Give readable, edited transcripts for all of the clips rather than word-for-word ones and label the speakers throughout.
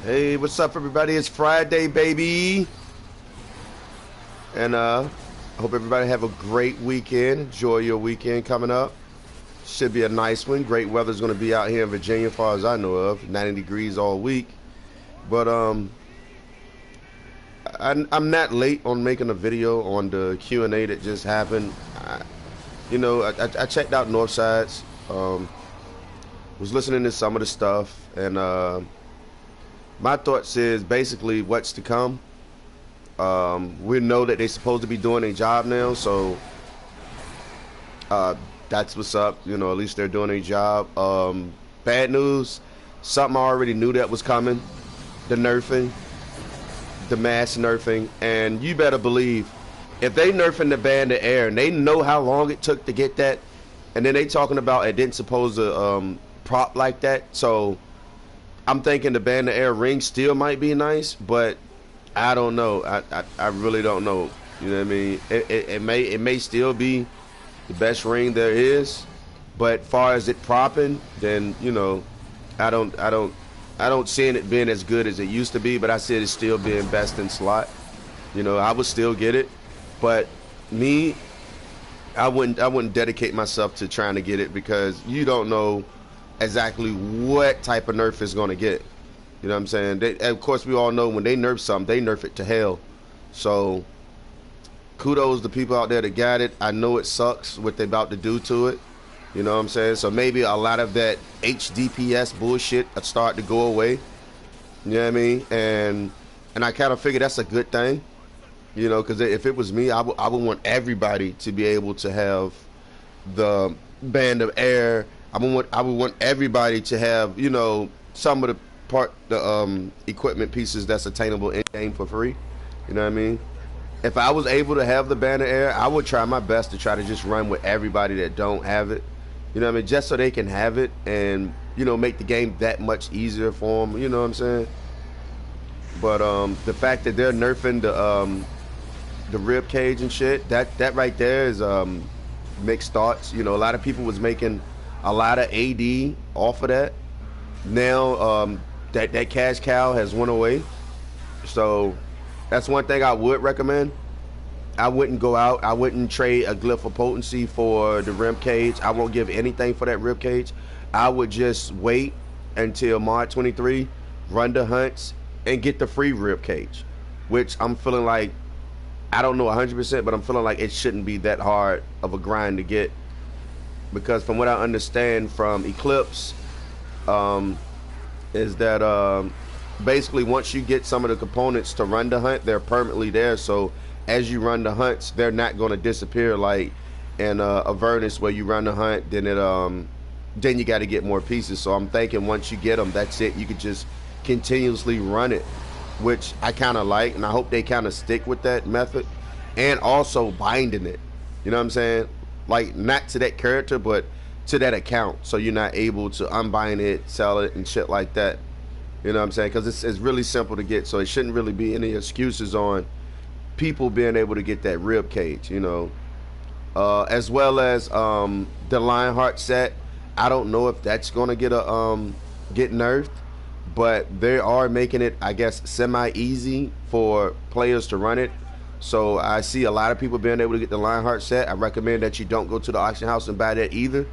Speaker 1: Hey, what's up, everybody? It's Friday, baby. And I hope everybody have a great weekend. Enjoy your weekend coming up. Should be a nice one. Great weather's going to be out here in Virginia, as far as I know of. 90 degrees all week. But I'm not late on making a video on the Q&A that just happened. I checked out Northside's. Was listening to some of the stuff, and my thoughts is basically what's to come. We know that they're supposed to be doing a job now, so that's what's up. At least they're doing a job. Bad news, something I already knew that was coming. The nerfing, the mass nerfing, and you better believe if they nerfing the band of air and they know how long it took to get that, and then they talking about it didn't supposed to prop like that, so I'm thinking the band of air ring still might be nice, but I don't know. I really don't know. You know what I mean? It may still be the best ring there is, but far as it propping, then I don't see it being as good as it used to be. But I see it still being best in slot. I would still get it, but me, I wouldn't dedicate myself to trying to get it because you don't know exactly what type of nerf is going to get. You know what I'm saying? Of course, we all know when they nerf something, they nerf it to hell. So, kudos to people out there that got it. I know it sucks what they about to do to it. You know what I'm saying? So maybe a lot of that HDPS bullshit start to go away. You know what I mean? And I kind of figure that's a good thing. Because if it was me, I would want everybody to be able to have the band of air. I would want everybody to have, some of the equipment pieces that's attainable in game for free. You know what I mean? If I was able to have the band of air, I would try my best to try to just run with everybody that don't have it. You know what I mean? Just so they can have it and, make the game that much easier for them. You know what I'm saying? But the fact that they're nerfing the rib cage and shit, that right there is mixed thoughts. A lot of people was making a lot of AD off of that. Now that cash cow has went away, so that's one thing I would recommend. I wouldn't go out. I wouldn't trade a glyph of potency for the rib cage. I won't give anything for that rib cage. I would just wait until Mod 23, run the hunts, and get the free rib cage, which I'm feeling like, I don't know 100%, but I'm feeling like it shouldn't be that hard of a grind to get, because from what I understand from Eclipse, is that basically once you get some of the components to run the hunt, they're permanently there. So as you run the hunts, they're not going to disappear like in Avernus where you run the hunt, then you got to get more pieces. So I'm thinking once you get them, that's it. You could just continuously run it, which I kind of like, and I hope they kind of stick with that method. And also binding it, you know what I'm saying? Like not to that character, but to that account, so you're not able to unbind it, sell it, and shit like that. You know what I'm saying? Because it's really simple to get, so it shouldn't really be any excuses on people being able to get that rib cage. As well as the Lionheart set. I don't know if that's gonna get nerfed, but they are making it, I guess, semi-easy for players to run it. So I see a lot of people being able to get the Lionheart set. I recommend that you don't go to the auction house and buy that either.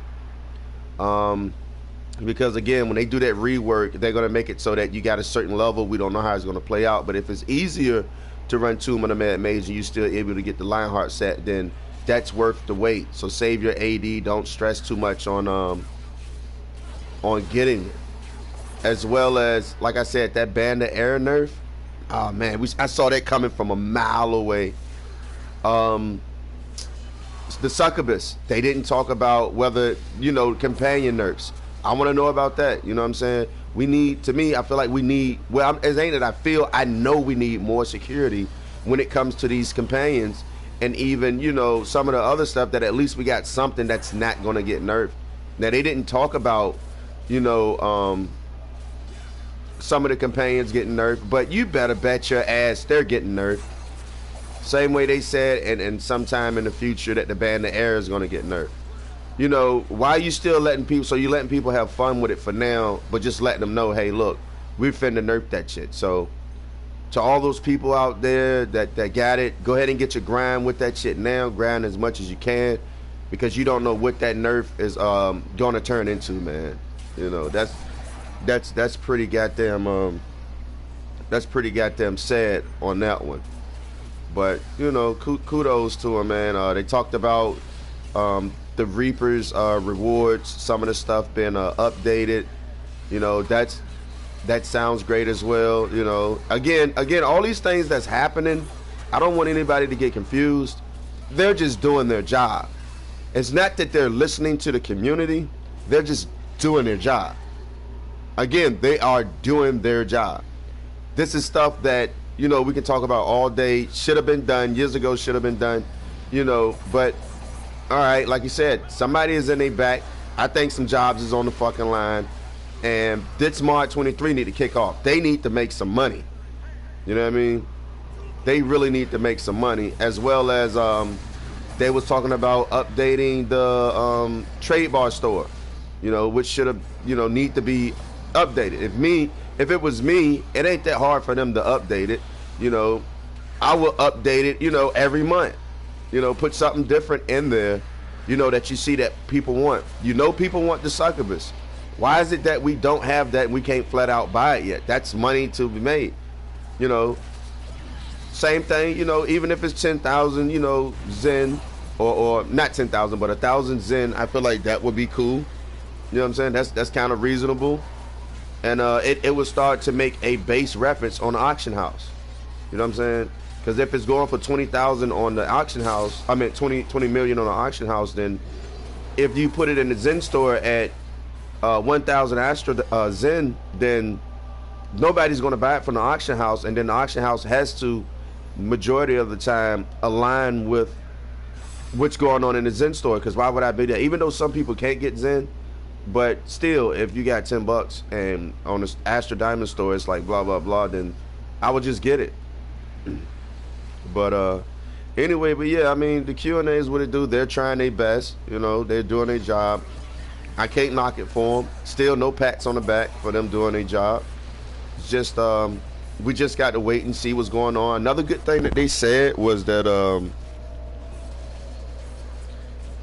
Speaker 1: Because again, when they do that rework, they're going to make it so that you got a certain level. We don't know how it's going to play out. But if it's easier to run Tomb of the Mad Mage and you're still able to get the Lionheart set, then that's worth the wait. So save your AD. Don't stress too much on getting it. As well as, like I said, that band of air nerf. Oh man, I saw that coming from a mile away. The Succubus, they didn't talk about whether, companion nerfs. I want to know about that. You know what I'm saying? I feel like we need, as ain't it, I know we need more security when it comes to these companions, and even, some of the other stuff that at least we got something that's not going to get nerfed. Now, they didn't talk about, some of the companions getting nerfed, but you better bet your ass they're getting nerfed. Same way they said, and sometime in the future that the band of air is going to get nerfed. you know, why are you still letting people, so you're letting people have fun with it for now, but just letting them know, hey, look, we finna nerf that shit. So to all those people out there that got it, go ahead and get your grind with that shit now. Grind as much as you can, because you don't know what that nerf is gonna turn into, man. You know, that's pretty goddamn sad on that one. But you know, kudos to him, man. They talked about the Reapers rewards, some of the stuff being updated. You know, that sounds great as well. You know, again, all these things that's happening, I don't want anybody to get confused. They're just doing their job. It's not that they're listening to the community. They're just doing their job. Again, they are doing their job. This is stuff that, you know, we can talk about all day. Should have been done years ago. Should have been done, you know. But all right, like you said, somebody is in their back. I think some jobs is on the fucking line, and this Mod 23 need to kick off. They need to make some money. You know what I mean? They really need to make some money, as well as they was talking about updating the trade bar store. You know, which should have, you know, need to be updated. If it was me, it ain't that hard for them to update it. You know, I will update it, you know, every month. You know, put something different in there, you know, that you see that people want. You know, people want the succubus. Why is it that we don't have that and we can't flat out buy it yet? That's money to be made. You know, same thing, you know, even if it's 10,000, you know, Zen, or not 10,000, but 1,000 Zen, I feel like that would be cool. You know what I'm saying? That's kind of reasonable. And it would start to make a base reference on the auction house. You know what I'm saying? Because if it's going for 20,000 on the auction house, I mean 20 million on the auction house, then if you put it in the Zen store at 1,000 Astra Zen, then nobody's going to buy it from the auction house, and then the auction house has to, majority of the time, align with what's going on in the Zen store. Because why would I be there? Even though some people can't get Zen, but still, if you got $10 and on the Astra Diamond store it's like blah blah blah, then I would just get it. But anyway, but yeah, I mean, the Q&A is what it do. They're trying their best, you know, they're doing their job. I can't knock it for them. Still no pats on the back for them doing their job. It's just we just got to wait and see what's going on. Another good thing that they said was that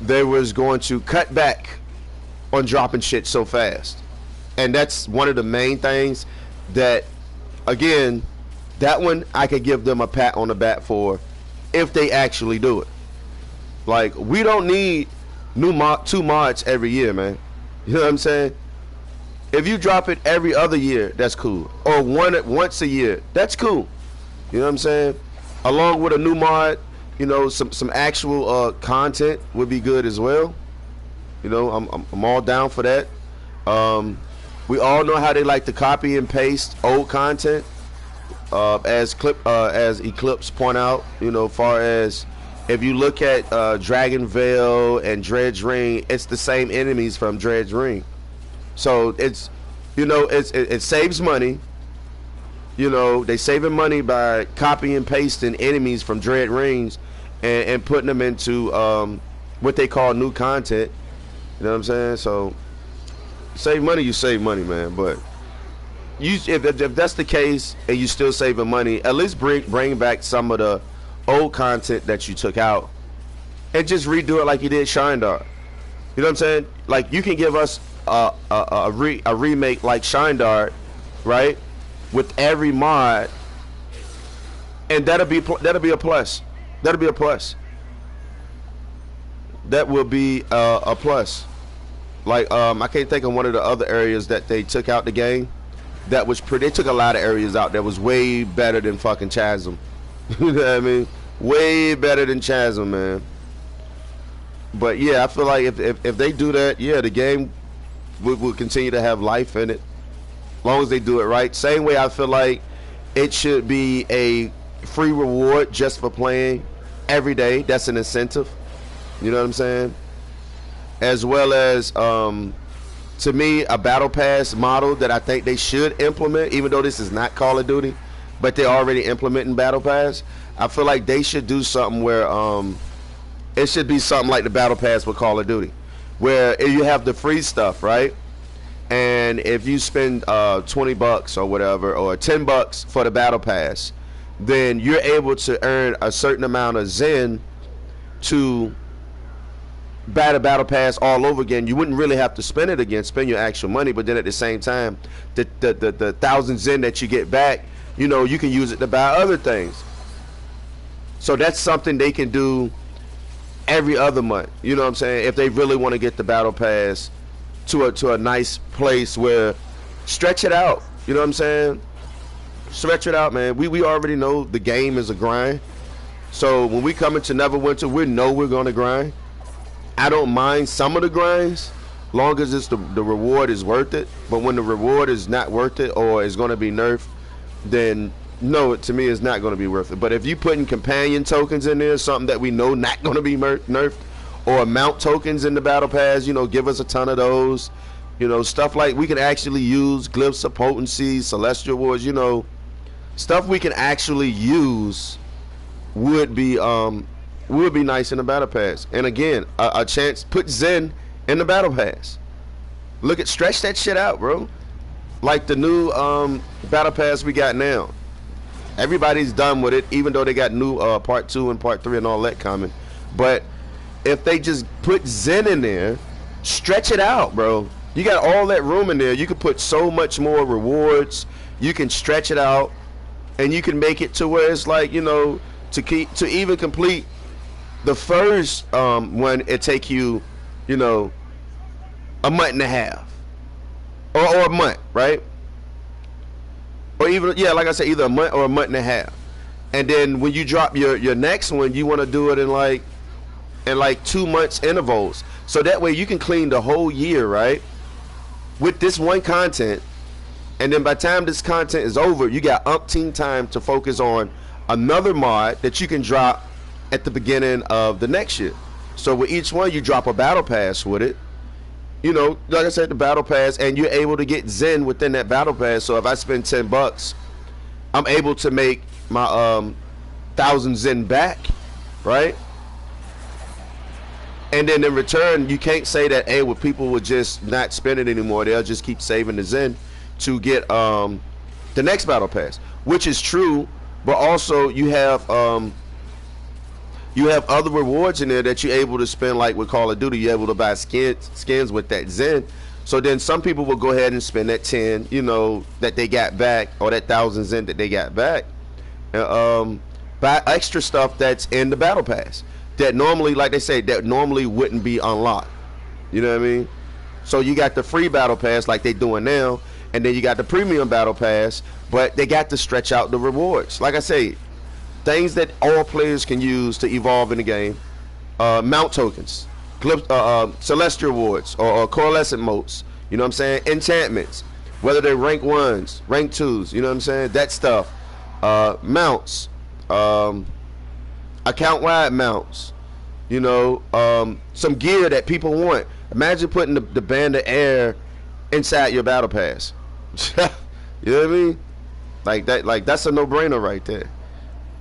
Speaker 1: they was going to cut back on dropping shit so fast. And that's one of the main things that, again, that one I could give them a pat on the back for if they actually do it. Like, we don't need two mods every year, man. You know what I'm saying? If you drop it every other year, that's cool. Or once a year, that's cool. You know what I'm saying? Along with a new mod, you know, some actual content would be good as well. You know, I'm all down for that. We all know how they like to copy and paste old content. As Eclipse point out, you know, far as if you look at Dragon Veil and Dredge Ring, it's the same enemies from Dredge Ring. So it's, you know, it saves money. You know, they saving money by copying and pasting enemies from Dread Rings and putting them into what they call new content. You know what I'm saying? So save money, you save money, man. But you, if that's the case and you still saving money, at least bring back some of the old content that you took out and just redo it like you did Shine Dart. You know what I'm saying? Like, you can give us a remake like Shine Dart, right? With every mod, and that'll be a plus. That'll be a plus. That will be a plus. Like, I can't think of one of the other areas that they took out the game. That was pretty. They took a lot of areas out that was way better than fucking Chasm. You know what I mean? Way better than Chasm, man. But yeah, I feel like if they do that, yeah, the game will continue to have life in it, as long as they do it right. Same way I feel like it should be a free reward just for playing every day. That's an incentive. You know what I'm saying? As well as, to me, a battle pass model that I think they should implement, even though this is not Call of Duty, but they're already implementing battle pass. I feel like they should do something where it should be something like the battle pass with Call of Duty, where you have the free stuff, right? And if you spend 20 bucks or whatever, or 10 bucks for the battle pass, then you're able to earn a certain amount of Zen to buy the battle pass all over again. You wouldn't really have to spend it again, spend your actual money, but then at the same time, the 1,000 Zen that you get back, you know, you can use it to buy other things. So that's something they can do every other month. You know what I'm saying? If they really want to get the battle pass to a nice place where stretch it out. You know what I'm saying? Stretch it out, man. We already know the game is a grind. So when we come into Neverwinter, we know we're gonna grind. I don't mind some of the grinds, long as it's the reward is worth it. But when the reward is not worth it or is gonna be nerfed, then no, to me it's not gonna be worth it. But if you putting companion tokens in there, something that we know not gonna be nerfed, or mount tokens in the battle pass, you know, give us a ton of those. You know, stuff like we can actually use glyphs of potency, celestial wars, you know, stuff we can actually use would be nice in the battle pass. And again, a chance, put Zen in the battle pass. Look at, stretch that shit out, bro. Like the new battle pass we got now. Everybody's done with it, even though they got new part 2 and part 3 and all that coming. But if they just put Zen in there, stretch it out, bro. You got all that room in there. You can put so much more rewards. You can stretch it out, and you can make it to where it's like, you know, to even complete the first one, it take you, you know, a month and a half, or a month, right? Or even, yeah, like I said, either a month or a month and a half. And then when you drop your next one, you want to do it in like 2 months intervals, so that way you can clean the whole year, right, with this one content. And then by the time this content is over, you got umpteen time to focus on another mod that you can drop at the beginning of the next year. So with each one, you drop a battle pass with it, you know, like I said, the battle pass, and you're able to get Zen within that battle pass. So if I spend 10 bucks, I'm able to make my 1,000 Zen back, right? And then in return, you can't say that, hey, well, people would just not spend it anymore. They'll just keep saving the Zen to get the next battle pass, which is true. But also you have other rewards in there that you're able to spend, like with Call of Duty. You're able to buy skins with that Zen. So then some people will go ahead and spend that 10, you know, that they got back, or that 1,000 Zen that they got back, buy extra stuff that's in the battle pass that normally, like they say, that normally wouldn't be unlocked. You know what I mean? So you got the free battle pass like they doing now, and then you got the premium battle pass, but they got to stretch out the rewards. Like I say, things that all players can use to evolve in the game. Mount tokens, celestial wards, or coalescent motes. You know what I'm saying? Enchantments, whether they're rank 1s, rank 2s. You know what I'm saying? That stuff. Mounts. Account-wide mounts, you know, some gear that people want. Imagine putting the band of air inside your battle pass. You know what I mean? Like that, like that's a no-brainer right there.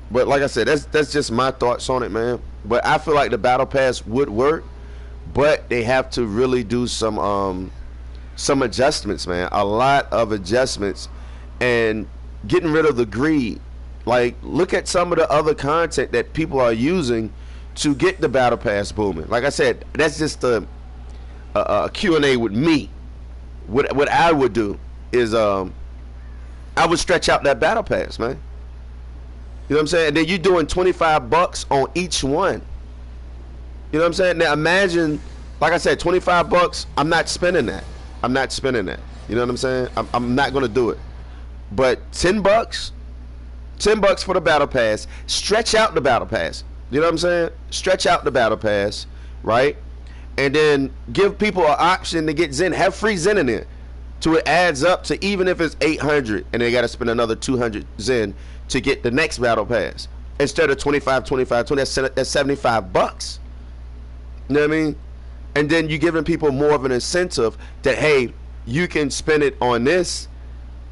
Speaker 1: But like I said, that's just my thoughts on it, man. But I feel like the battle pass would work, but they have to really do some adjustments, man. A lot of adjustments, and getting rid of the greed. Like, look at some of the other content that people are using to get the battle pass booming. Like I said, that's just a Q&A with me. What I would do is I would stretch out that battle pass, man. You know what I'm saying? And then you're doing 25 bucks on each one. You know what I'm saying? Now imagine, like I said, 25 bucks, I'm not spending that. I'm not spending that. You know what I'm saying? I'm not going to do it. But 10 bucks for the battle pass. Stretch out the battle pass. You know what I'm saying? Stretch out the battle pass, right? And then give people an option to get Zen. Have free Zen in there, so it adds up to, even if it's 800 and they got to spend another 200 Zen to get the next battle pass, instead of 25, 20, that's 75 bucks. You know what I mean? And then you're giving people more of an incentive that, hey, you can spend it on this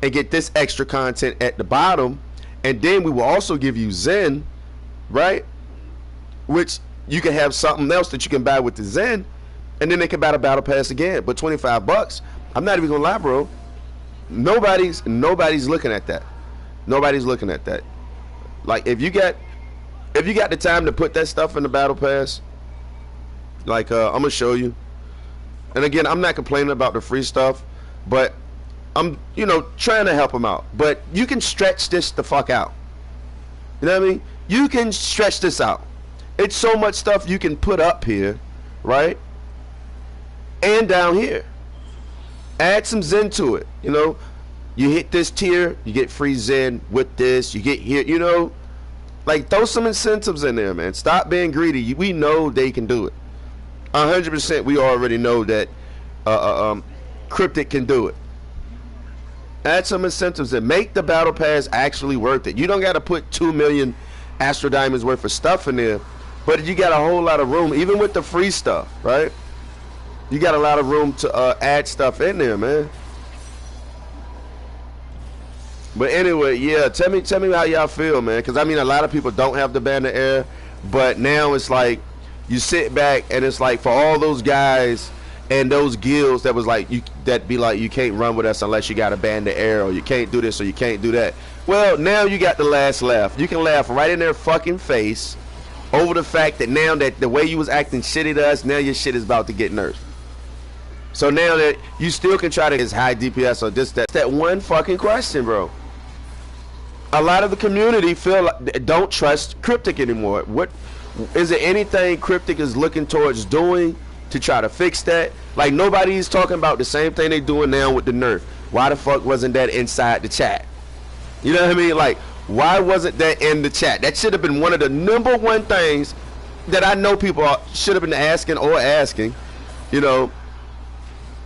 Speaker 1: and get this extra content at the bottom. And then we will also give you Zen, right? Which you can have something else that you can buy with the Zen, and then they can buy the battle pass again. But 25 bucks, I'm not even gonna lie, bro. Nobody's looking at that. Nobody's looking at that. Like if you got the time to put that stuff in the battle pass, like I'm gonna show you. And again, I'm not complaining about the free stuff, but I'm trying to help them out. But you can stretch this the fuck out. You know what I mean? You can stretch this out. It's so much stuff you can put up here, right? And down here. Add some Zen to it. You hit this tier, you get free Zen with this. You get here, like throw some incentives in there, man. Stop being greedy. We know they can do it. 100%. We already know that Cryptic can do it. Add some incentives and make the battle pass actually worth it. You don't got to put 2 million Astro Diamonds worth of stuff in there, but you got a whole lot of room, even with the free stuff, right? You got a lot of room to add stuff in there, man. But anyway, yeah, tell me how y'all feel, man. Because I mean, a lot of people don't have the Band of Air, but now it's like you sit back and it's like for all those guys and those guilds that was like you can't run with us unless you got a Band of Air, or you can't do this or you can't do that. Well, now you got the last laugh. You can laugh right in their fucking face over the fact that now that the way you was acting shitty to us, now your shit is about to get nerfed. So now that you still can try to get high DPS or this, that one fucking question, bro. A lot of the community don't trust Cryptic anymore. What is there anything Cryptic is looking towards doing to try to fix that? Like nobody's talking about the same thing they doing now with the nerf. Why the fuck wasn't that inside the chat? You know what I mean? Like why wasn't that in the chat? That should have been one of the number one things that I know people should have been asking.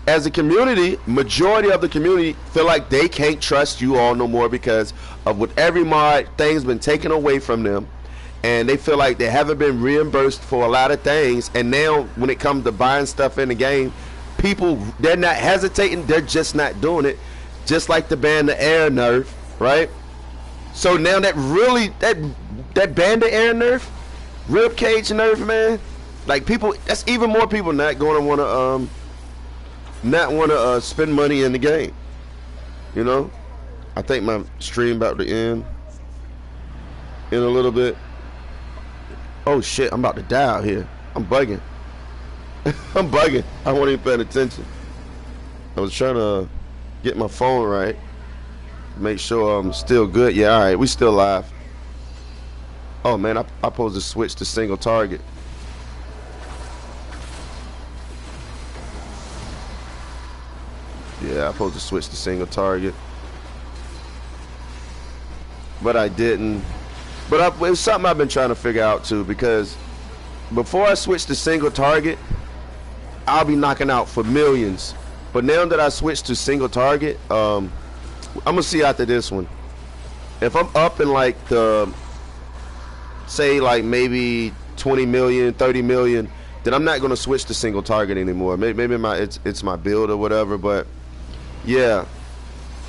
Speaker 1: As a community, majority of the community feel like they can't trust you all no more because of with every mod, things been taken away from them, and they feel like they haven't been reimbursed for a lot of things. And now when it comes to buying stuff in the game, people, they're not hesitating, they're just not doing it. Just like the Band of Air nerf, right? So now that Band of Air nerf, Ribcage nerf, man, like people, that's even more people not going to want to spend money in the game. I think my stream about to end in a little bit. Oh shit, I'm about to die out here. I'm bugging. I'm bugging. I wasn't even paying attention. I was trying to get my phone right, make sure I'm still good. Yeah, alright, we still live. Oh man, I supposed to switch to single target. Yeah, I'm supposed to switch to single target, but I didn't. But it's something I've been trying to figure out too, because before I switch to single target, I'll be knocking out for millions. But now that I switched to single target, I'm gonna see after this one. If I'm up in like the, say like maybe 20 million, 30 million, then I'm not gonna switch to single target anymore. Maybe it's my build or whatever, but. Yeah,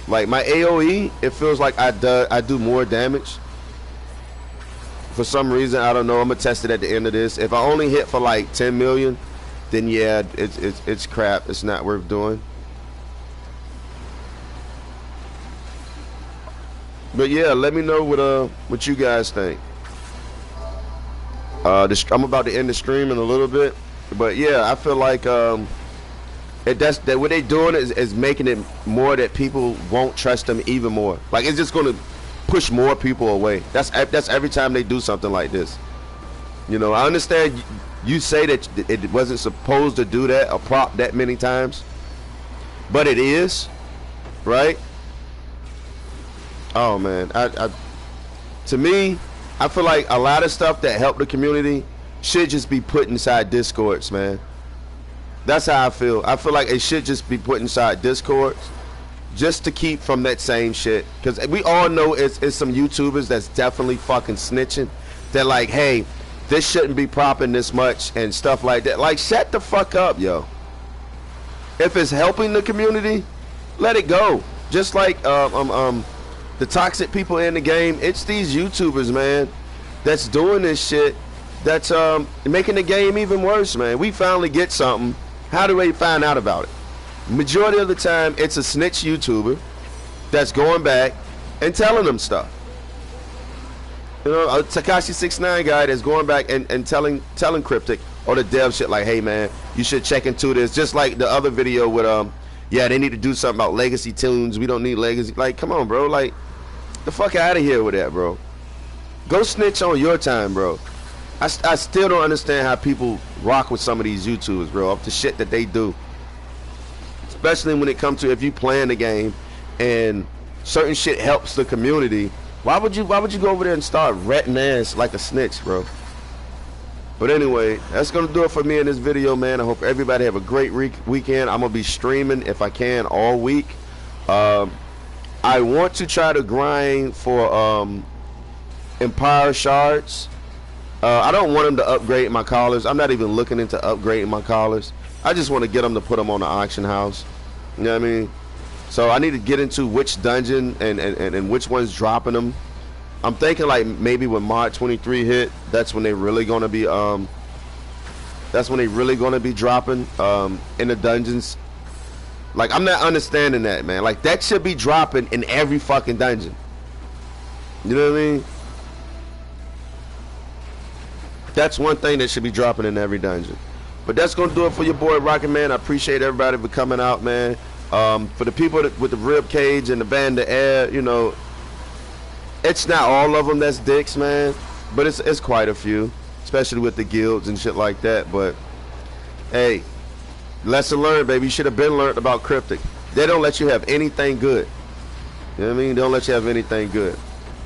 Speaker 1: like my AOE, it feels like I do more damage. For some reason, I don't know. I'm gonna test it at the end of this. If I only hit for like 10 million, then yeah, it's crap. It's not worth doing. But yeah, let me know what you guys think. I'm about to end the stream in a little bit, but yeah, I feel like that what they doing is making it more that people won't trust them even more. Like it's just gonna push more people away. That's every time they do something like this. I understand you say that it wasn't supposed to do that or prop that many times, but it is, right? Oh man, to me, I feel like a lot of stuff that help the community should just be put inside Discords, man. That's how I feel. I feel like it should just be put inside Discords just to keep from that same shit. Because we all know it's some YouTubers that's definitely fucking snitching. They're like, hey, this shouldn't be propping this much and stuff like that. Like, shut the fuck up, yo. If it's helping the community, let it go. Just like the toxic people in the game, it's these YouTubers, man, that's doing this shit, that's making the game even worse, man. We finally get something. How do they find out about it? Majority of the time, it's a snitch YouTuber that's going back and telling them stuff. You know, a Takashi69 guy that's going back and telling Cryptic or the dev shit like, hey man, you should check into this. Just like the other video with yeah, they need to do something about legacy tunes. We don't need legacy. Like, come on, bro. Like, the fuck out of here with that, bro. Go snitch on your time, bro. I still don't understand how people rock with some of these YouTubers, bro, of the shit that they do. Especially when it comes to if you playing the game and certain shit helps the community. Why would you go over there and start ratting ass like a snitch, bro? But anyway, that's gonna do it for me in this video, man. I hope everybody have a great weekend. I'm gonna be streaming if I can all week. I want to try to grind for Empire shards. I don't want them to upgrade my collars. I'm not even looking into upgrading my collars. I just want to get them to put them on the auction house. You know what I mean? So I need to get into which dungeon and which one's dropping them. I'm thinking like maybe when Mod 23 hit, that's when they really gonna be dropping in the dungeons. Like, I'm not understanding that, man. Like, that should be dropping in every fucking dungeon. You know what I mean? That's one thing that should be dropping in every dungeon. But that's gonna do it for your boy Rocket Man. I appreciate everybody for coming out, man. For the people with the rib cage and the band of air, you know, it's not all of them that's dicks, man, but it's quite a few, especially with the guilds and shit like that. But hey, lesson learned, baby. You should have been learned about Cryptic. They don't let you have anything good. You know what I mean? They don't let you have anything good.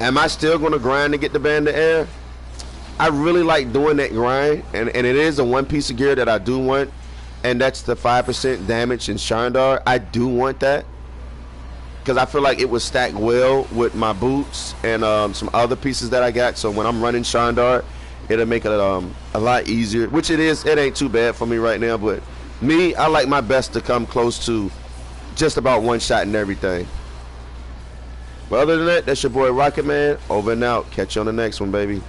Speaker 1: Am I still gonna grind to get the band of air? I really like doing that grind, and it is a one piece of gear that I do want, and that's the 5% damage in Shandar. I do want that because I feel like it would stack well with my boots and some other pieces that I got. So when I'm running Shandar, it'll make it a lot easier, which it is. It ain't too bad for me right now, but me, I like my best to come close to just about one shot and everything. But other than that, that's your boy Rocket Man, over and out. Catch you on the next one, baby.